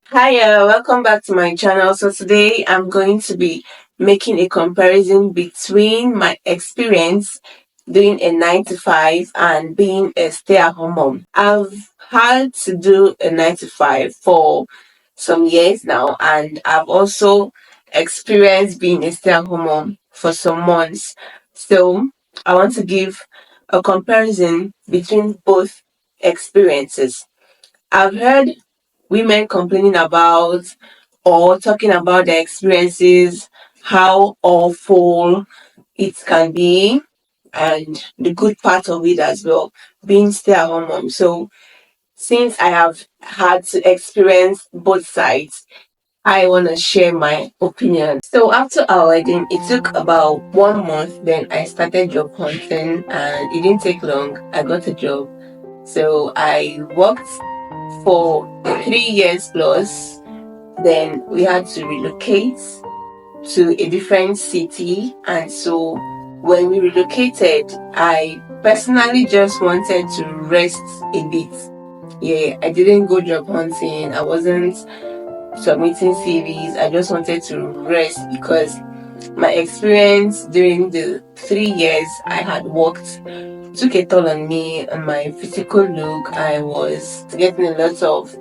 Hi, welcome back to my channel. So today I'm going to be making a comparison between my experience doing a 9 to 5 and being a stay-at-home mom. I've had to do a 9 to 5 for some years now, and I've also experienced being a stay-at-home mom for some months. So I want to give a comparison between both experiences. I've heard women complaining about or talking about their experiences, how awful it can be, and the good part of it as well, being stay at home mom. So, since I have had to experience both sides, I want to share my opinion. So, after our wedding, it took about 1 month, then I started job hunting, and it didn't take long. I got a job. So, I worked for 3 years plus. Then we had to relocate to a different city. And so when we relocated, I personally just wanted to rest a bit. Yeah, I didn't go job hunting. I wasn't submitting CVs. I just wanted to rest because my experience during the 3 years I had worked took a toll on me and my physical look. I was getting a lot of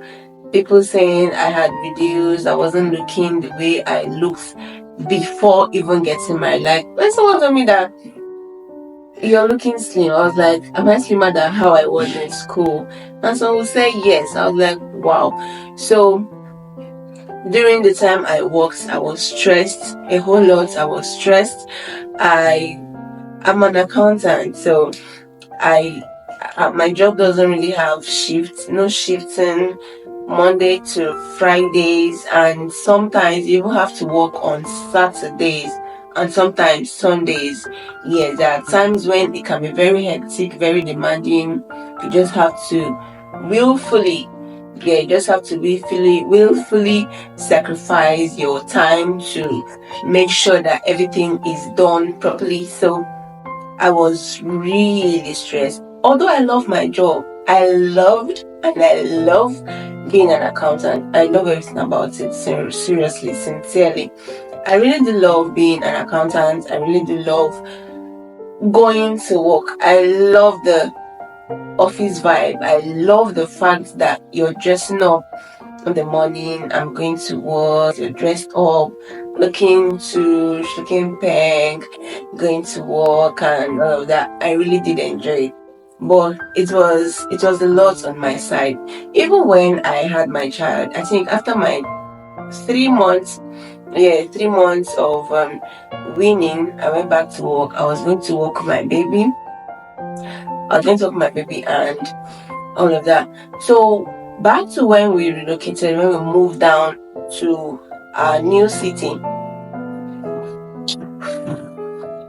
people saying I had reduced, I wasn't looking the way I looked before even getting married. Like when someone told me that you're looking slim, I was like, am I slimmer than how I was in school? And someone would say yes. I was like, wow. So during the time I worked, I was stressed a whole lot. I was stressed. I am an accountant, so I my job doesn't really have shifts, no shifting Monday to Fridays, and sometimes you even have to work on Saturdays and sometimes Sundays. Yes, there are times when it can be very hectic, very demanding. You just have to willfully, yeah, you just have to willfully sacrifice your time to make sure that everything is done properly. So I was really stressed. Although I love my job, I loved and I love being an accountant. I love everything about it, seriously, sincerely. I really do love being an accountant. I really do love going to work. I love the office vibe. I love the fact that you're dressing up in the morning. I'm going to work, you're dressed up, looking to looking pink, going to work and all of that. I really did enjoy it. But it was a lot on my side. Even when I had my child, I think after my 3 months, yeah, 3 months of weaning, I went back to work. I was going to work with my baby. I was going to work with my baby and all of that. So back to when we relocated, when we moved down to our new city,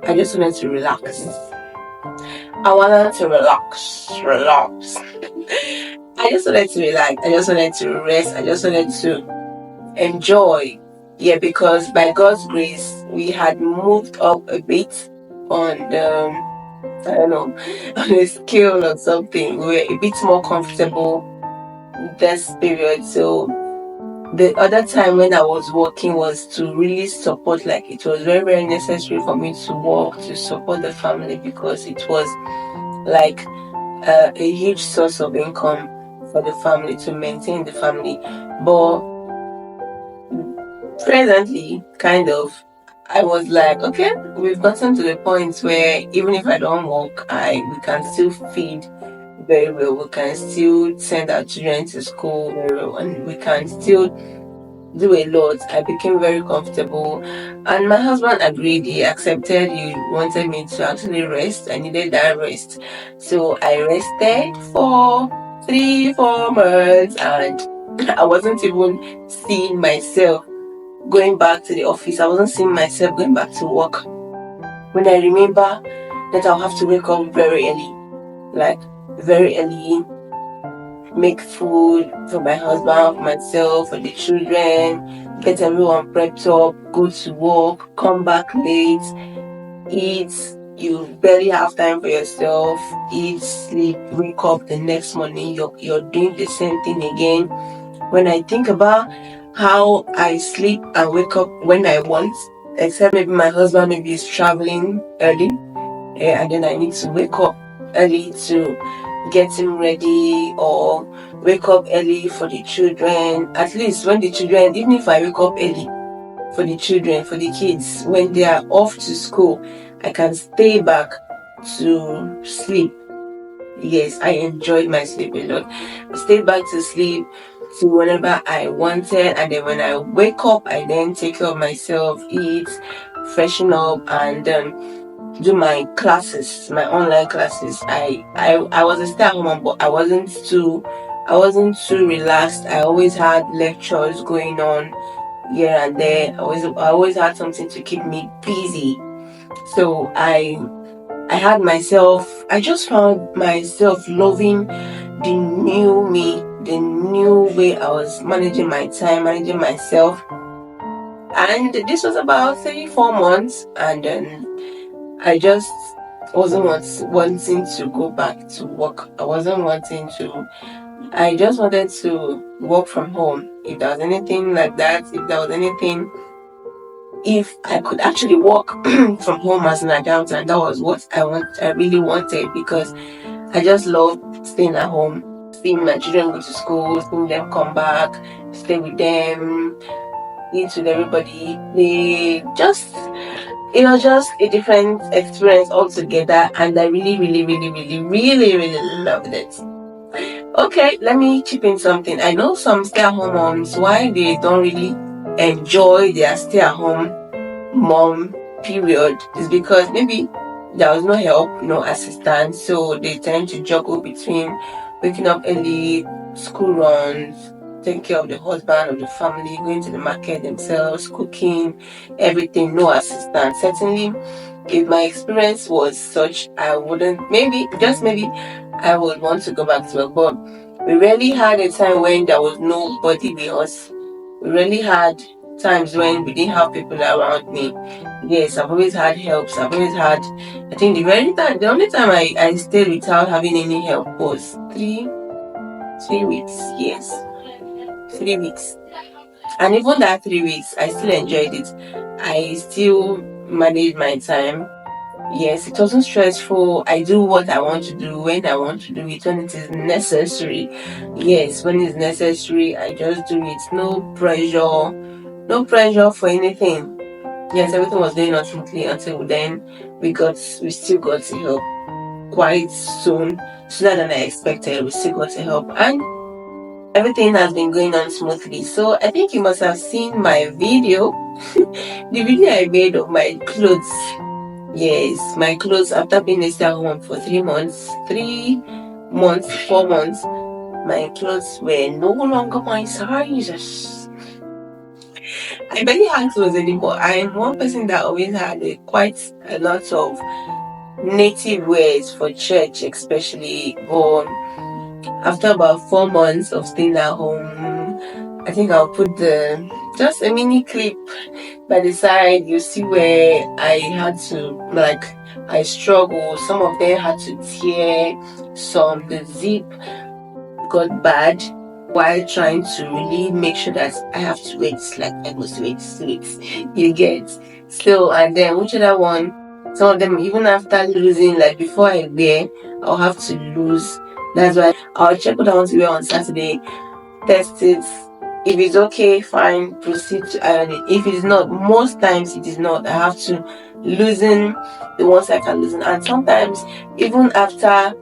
I just wanted to relax. I wanted to relax. I just wanted to relax. I just wanted to rest. I just wanted to enjoy. Yeah, because by God's grace, we had moved up a bit on the, I don't know, on a scale or something. We were a bit more comfortable this period. So the other time when I was working was to really support, like it was very, very necessary for me to work to support the family because it was like a huge source of income for the family to maintain the family. But presently, kind of, I was like, okay, we've gotten to the point where even if I don't work, I we can still feed very well. We can still send our children to school very well, and we can still do a lot. I became very comfortable, and my husband agreed. He accepted. He wanted me to actually rest. I needed that rest, so I rested for 3 4 months, and I wasn't even seeing myself going back to the office. I wasn't seeing myself going back to work. When I remember that I'll have to wake up very early, like very early, make food for my husband, for myself, for the children, get everyone prepped up, go to work, come back late, eat, you barely have time for yourself, eat, sleep, wake up the next morning, you're doing the same thing again. When I think about how I sleep and wake up when I want, except maybe my husband maybe is traveling early, and then I need to wake up early to get him ready, or wake up early for the children. At least when the children, even if I wake up early for the children, for the kids, when they are off to school, I can stay back to sleep. Yes, I enjoyed my sleep a lot. I stayed back to sleep to whenever I wanted, and then when I wake up, I then take care of myself, eat, freshen up, and do my classes, my online classes. I was a stay-at-home mom, but I wasn't too relaxed. I always had lectures going on here and there. I always had something to keep me busy. So I had myself, I just found myself loving the new me, the new way I was managing my time, managing myself. And this was about 3 4 months, and then I just wasn't wanting to go back to work. I just wanted to work from home. If there was anything like that, if I could actually work from home as an adult, and that was what I really wanted, because I just love staying at home, seeing my children go to school, seeing them come back, stay with them, eat with everybody. It was just a different experience altogether, and I really, really, really, really, really, really loved it. Okay, let me chip in something. I know some stay-at-home moms, why they don't really enjoy their stay-at-home mom period is because maybe there was no help, no assistance, so they tend to juggle between waking up early, school runs, taking care of the husband of the family, going to the market themselves, cooking, everything, no assistance. Certainly, if my experience was such, I wouldn't, maybe, just maybe, I would want to go back to work. But we really had a time when there was nobody with us. We really had times when we didn't have people around me. Yes, I've always had helps. I think the only time I stayed without having any help was 3 weeks. Yes, 3 weeks. And even that 3 weeks, I still enjoyed it. I still managed my time. Yes, it wasn't stressful. I do what I want to do when I want to do it, when it is necessary. Yes, when it's necessary, I just do it. No pressure for anything. Yes, everything was going on smoothly until then we still got to help quite soon, sooner than I expected. We still got to help, and everything has been going on smoothly. So I think you must have seen my video, the video I made of my clothes. Yes, my clothes after being a stay-at-home for 3 months, 4 months, my clothes were no longer my size. I barely had clothes anymore. I'm one person that always had quite a lot of native wears for church, especially. But after about 4 months of staying at home, I think I'll put just a mini clip by the side. You see where I had to, like, I struggled. Some of them had to tear, the zip got bad while trying to really make sure that I have to wait, like I must wait, you get. So, and then which other one? Some of them, even after losing, like before I wear, I'll have to lose. That's why I'll check what I want to wear on Saturday, test it. If it's okay, fine, proceed to iron it. If it is not, most times it is not. I have to loosen the ones I can loosen. And sometimes, even after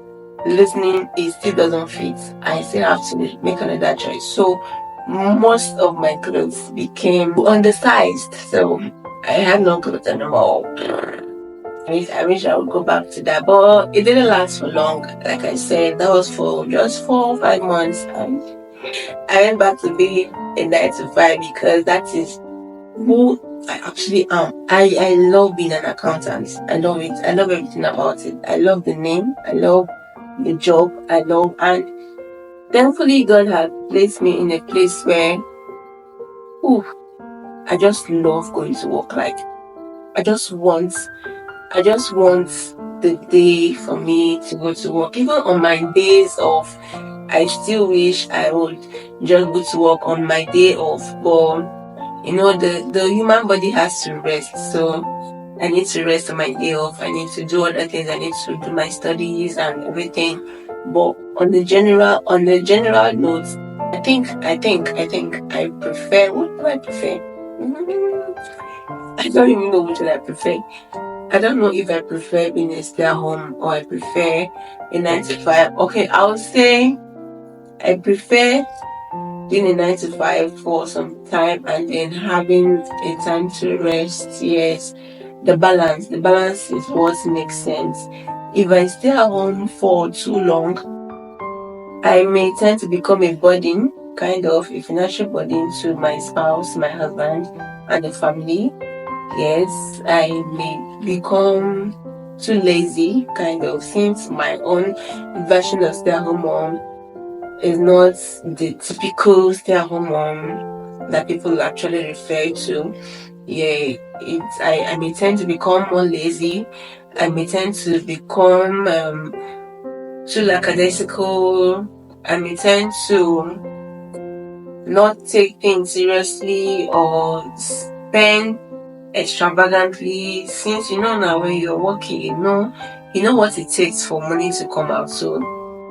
loosening, it still doesn't fit. I still have to make another choice. So, most of my clothes became undersized. So, I had no clothes anymore. I wish I would go back to that, but it didn't last for long. Like I said, that was for just 4 or 5 months. And I went back to being a 9 to 5 because that is who I actually am. I love being an accountant. I love it. I love everything about it. I love the name. I love the job. And thankfully God had placed me in a place where, ooh, I just love going to work. Like I just want the day for me to go to work. Even on my days off, I still wish I would just go to work on my day off, but the human body has to rest. So I need to rest on my day off. I need to do other things. I need to do my studies and everything. But on the general note, I think I prefer. What do I prefer? I don't even know which one I prefer. I don't know if I prefer being a stay at home or I prefer a 9 to 5. Okay, I would say I prefer doing a 9 to 5 for some time and then having a time to rest. Yes, the balance is what makes sense. If I stay at home for too long, I may tend to become a burden, kind of a financial burden to my spouse, my husband, and the family. Yes, I may become too lazy, kind of, since my own version of stay at home mom is not the typical stay-at-home mom that people actually refer to. Yeah, I may tend to become more lazy. I may tend to become too lackadaisical. I may tend to not take things seriously or spend extravagantly, since now when you're working, you know what it takes for money to come out. So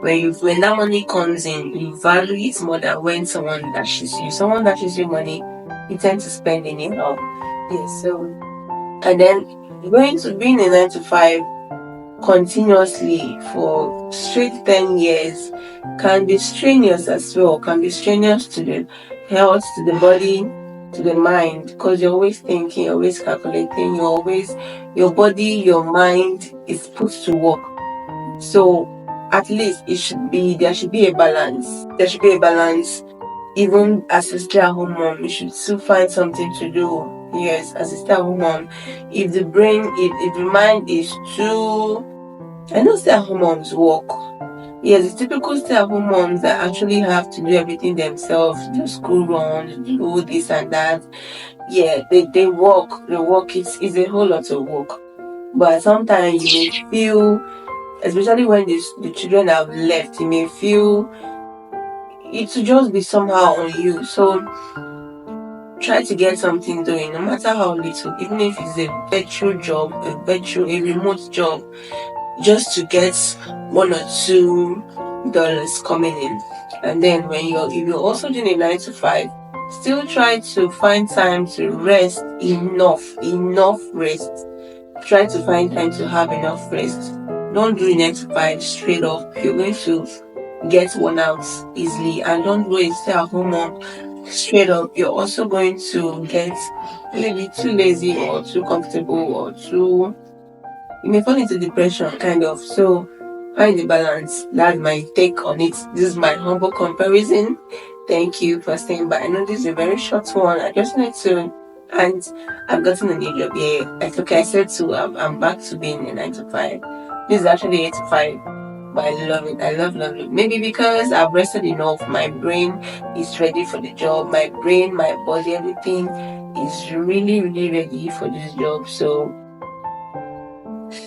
when that money comes in, you value it more than when someone dashes you. Someone dashes you money, you tend to spend anyhow. Yes, so and then going to being a 9 to 5 continuously for straight 10 years can be strenuous as well, can be strenuous to the health, to the body, to the mind, because you're always thinking, you're always calculating, your body, your mind is put to work. So at least there should be a balance. There should be a balance. Even as a stay-at-home mom, you should still find something to do. Yes, as a stay-at-home mom, if the mind is too, I know stay-at-home moms work. Yes, the typical stay-at-home moms that actually have to do everything themselves, do school runs, do this and that. Yeah, they work. The work is a whole lot of work. But sometimes you may feel, especially when the children have left, you may feel it will just be somehow on you. So try to get something doing, no matter how little, even if it's a virtual job, a remote job, just to get $1 or $2 coming in. And then if you're also doing a 9 to 5, still try to find time to rest, enough rest. Try to find time to have enough rest. Don't do a 9 to 5 straight up. You're going to get worn out easily. And don't do a stay at home mom straight up. You're also going to get maybe too lazy or too comfortable or too, you may fall into depression, kind of. So find the balance. That's my take on it. This is my humble comparison. Thank you for staying by. I know this is a very short one. I just need to, and I've gotten a new job. Yeah, it's okay. I said to, I'm back to being a 9 to 5. This is actually 8 to 5, but I love it. I love it. Maybe because I've rested enough. My brain is ready for the job. My brain, my body, everything is really, really ready for this job. So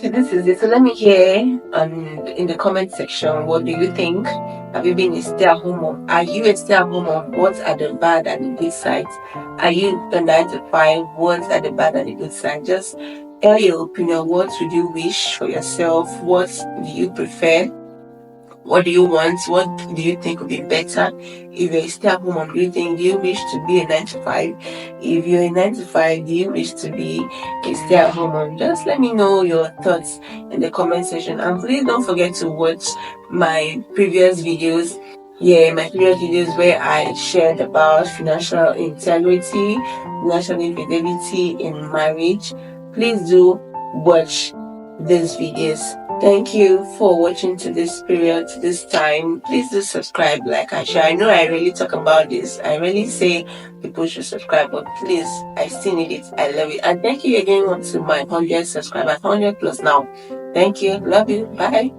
this is it. So let me hear in the comment section, what do you think? Have you been a stay-at-home mom? Are you a stay-at-home mom? What are the bad and the good sides? Are you a 9 to 5? What are the bad and the good sides? Just air your opinion. What would you wish for yourself? What do you prefer? What do you want? What do you think would be better? If you're a stay-at-home mom, do you wish to be a 9 to 5? If you're a 9 to 5, do you wish to be a stay-at-home mom? Just let me know your thoughts in the comment section. And please don't forget to watch my previous videos. Yeah, my previous videos where I shared about financial integrity, financial infidelity in marriage. Please do watch these videos. Thank you for watching to this period, to this time. Please do subscribe, like I share. I know I really talk about this. I really say people should subscribe, but please, I still need it. I love it. And thank you again to my 100 subscribers, 100 plus now. Thank you. Love you. Bye.